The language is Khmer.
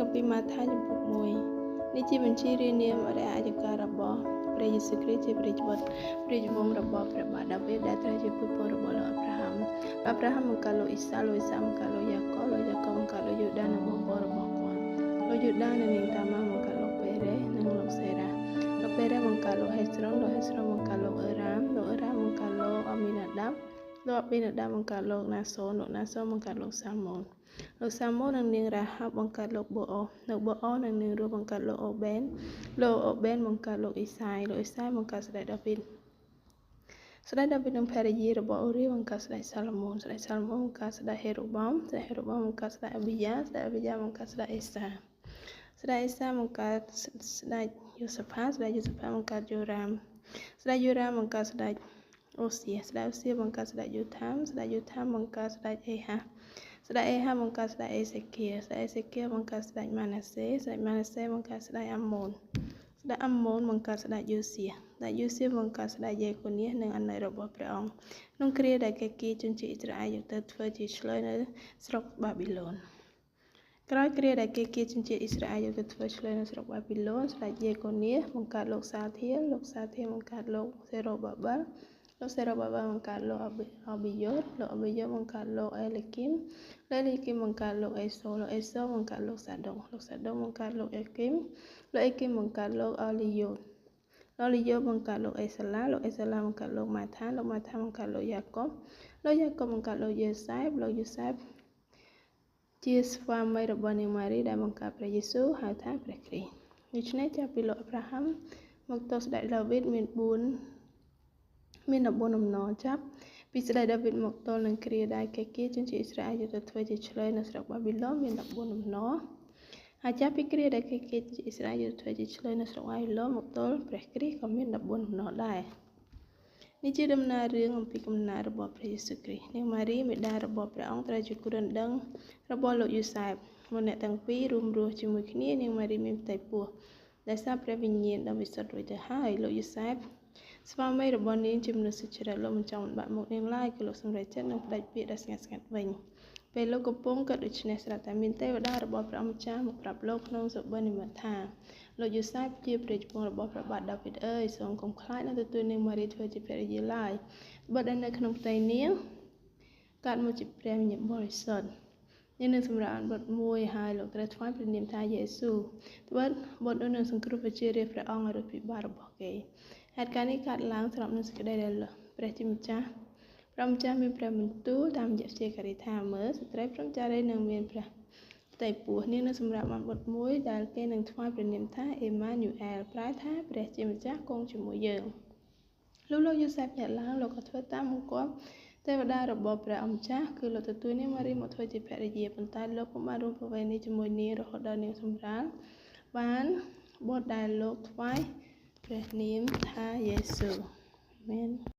กับปีมาท้ายចំពុក1នេះជាបញ្ជីរាយនាមអរិយអយការរបស់ព្រះយេស៊ូវគ្រីស្ទជាព្រះវត្តព្រះវង្សរបស់ព្រះបាទដាវីតដែលត្រូវជាពុទ្ធពលរបស់លោកអាប់រ៉ាហាំបង្កើតលោកអ៊ីសាលោកអ៊ីសាបង្កើតលោកយ៉ាកបលោកយ៉ាកបបង្កើតលោកយូដានិងបងប្អូនរបស់គាត់លោកយូដានិងនាងតាម៉ាបង្កើតលោកពេរ៉េនិងលោកសេរ៉ាលោកពេរ៉េបង្កើតលោកហេស្រុនលោកហេស្រុនបង្កើតលោកអឺរ៉ាមលោកអឺរ៉ាមបង្កើតលោកអាមីណាដាប់លោកអាមីណាដាប់បង្កើតលោកណាសូនលោកណាសូនបង្កើតលោកសាម៉ូនលោកសាម៉ូននិងនាងរ៉ាហាប់បង្កើតលោកបូអូលោកបូអូនិងនាងរੂបង្កើតលោកអូបេនលោកអូបេនបង្កើតលោកអ៊ីសាយលោកអ៊ីសាយបង្កើតស្ដេចដាវីតនិងភរិយារបស់អូរីបង្កើតស្ដេចសាឡូមោនបង្កើតស្ដេចហេរ៉ូបមបង្កើតស្ដេចអាប៊ីយ៉ាបង្កើតស្ដេចអេសាបង្កើតស្ដេចយូសាផាបង្កើតយូរ៉ាមបង្កើតស្ដេចអូសៀបង្កើតស្ដេចយូថាមបង្កើតស្ដេចអេហាបង្កើតស្ដេចអេសេគៀបង្កើតស្ដេចម៉ាណាសេបង្កើតស្ដេចអាម៉ូនបង្កើតស្ដេចយូសៀបង្កើតស្ដេចយេកូនៀសនិងអនុរបស់ព្រះអង្គក្នុងគ្រាដែលគេគីជនជាតិអ៊ីស្រាអែលយកទៅធ្វើជាឆ្លើយនៅស្រុកបាប៊ីឡូនក្រោយគ្រាដែលគេគីជនជាតិអ៊ីស្រាអែលយកទៅធ្វើឆ្លើយនៅស្រុកបាប៊ីឡូនស្ដេចយេកូនៀសបង្កើតលោកសាធាបង្កើតលោកសេរ៉ូបាបាល់បង្កើតលោកអប៊ីយ៉ូតបង្កើតលោកអេលីគីមបង្កើតលោកអេសូបង្កើតលោកសាដុងបង្កើតលោកអេគីមបង្កើតលោកអលីយ៉ូបង្កើតលោកអេសាឡាបង្កើតលោកម៉ាថាបង្កើតលោកយ៉ាកបបង្កើតលោកយូសេបជាស្វាមីរបស់នាងម៉ារីដែលបង្កើតព្រះយេស៊ូវហៅថាព្រះគ្រីស្ទដូច្នេះចាប់ពីលោកអាប់រ៉ាហាំមកទល់ស្ដេចដាវីតមាន14ដំណរចាប់ពីស្ដេចដាវីតមកទល់នឹងគ្រាដែលគេគីជនជាតិអ៊ីស្រាអែលយកទៅធ្វើជាឆ្លើយនៅស្រុកបាប៊ីឡូនមាន14ដំណរហើយចាប់ពីគ្រាដែលគេគីអ៊ីស្រាអែលយកទៅធ្វើជាឆ្លើយនៅស្រុកបាប៊ីឡូនមកទល់ព្រះគ្រីស្ទក៏មាន14ដំណរដែរនេះជាដំណើររឿងអំពីកំណើតរបស់ព្រះយេស៊ូវគ្រីស្ទនាងម៉ារីមេដារបស់ព្រះអង្គត្រូវជាគ្រូដណ្ដឹងរបស់លោកយូសែបមុនអ្នកទាំងពីររួមរស់ជាមួយគ្នានាងម៉ារីមានផ្ទៃពោះដែលសារព្រះវិញ្ញាណដ៏វិសុទ្ធរួចទៅហើយលោកយូសែបស្វាមីរបស់នាងជាមនុស្សសុចរិតលោកមិនចង់បាក់មុខនាងឡើយគឺលោកសម្រេចចិត្តនឹងផ្ដាច់ពាក្យដ៏ស្ងាត់វិញពេលលោកកំពុងគិតដូច្នេះស្រាប់តែមានទេវតារបស់ព្រះអង្គម្ចាស់មកប្រាប់លោកក្នុងសុបិននិមិត្តថាលោកយូសែបជាព្រះជប៉ុនរបស់ព្រះបាទដាវីតអើយសូមកុំខ្លាចនឹងទទួលនាងម៉ារីធ្វើជាភរិយាឡើយបុត្រដែលនៅក្នុងផ្ទៃនាងកើតមកជាព្រះវិញ្ញាណបរិសុទ្ធនាងនឹងសម្រាប់បុត្រមួយហើយលោកត្រូវថ្វាយព្រះនាមថាយេស៊ូបុត្រនោះនឹងសង្គ្រោះប្រជារាស្ត្រព្រះអង្គឲ្យរួចពីបាបរបស់គេហេតុការណ៍នេះកើតឡើងស្របនឹងសេចក្តីដែលព្រះជាម្ចាស់ព្រះម្ចាស់មានព្រះបន្ទូលតាមរយៈព្យាការីថាមើលស្ត្រីព្រមចារីនឹងមានព្រះផ្ទៃពោះនាងនឹងសម្រាប់បានបុត្រមួយដែលគេនឹងថ្វាយព្រះនាមថាអេម៉ានូអែលប្រែថាព្រះជាម្ចាស់គង់ជាមួយយើងលោកយូសែបញាក់ឡើងលោកក៏ធ្វើតាមបង្គាប់ទេវតារបស់ព្រះអម្ចាស់គឺលោកទទួលនាងម៉ារីមកធ្វើជាភរិយាប៉ុន្តែលោកពុំបានរួមប្រវេណីជាមួយនាងរហូតដល់នាងសម្រាលបានបុត្រដែលលោកថ្វាយព្រះនាមថាយេស៊ូវអាមែន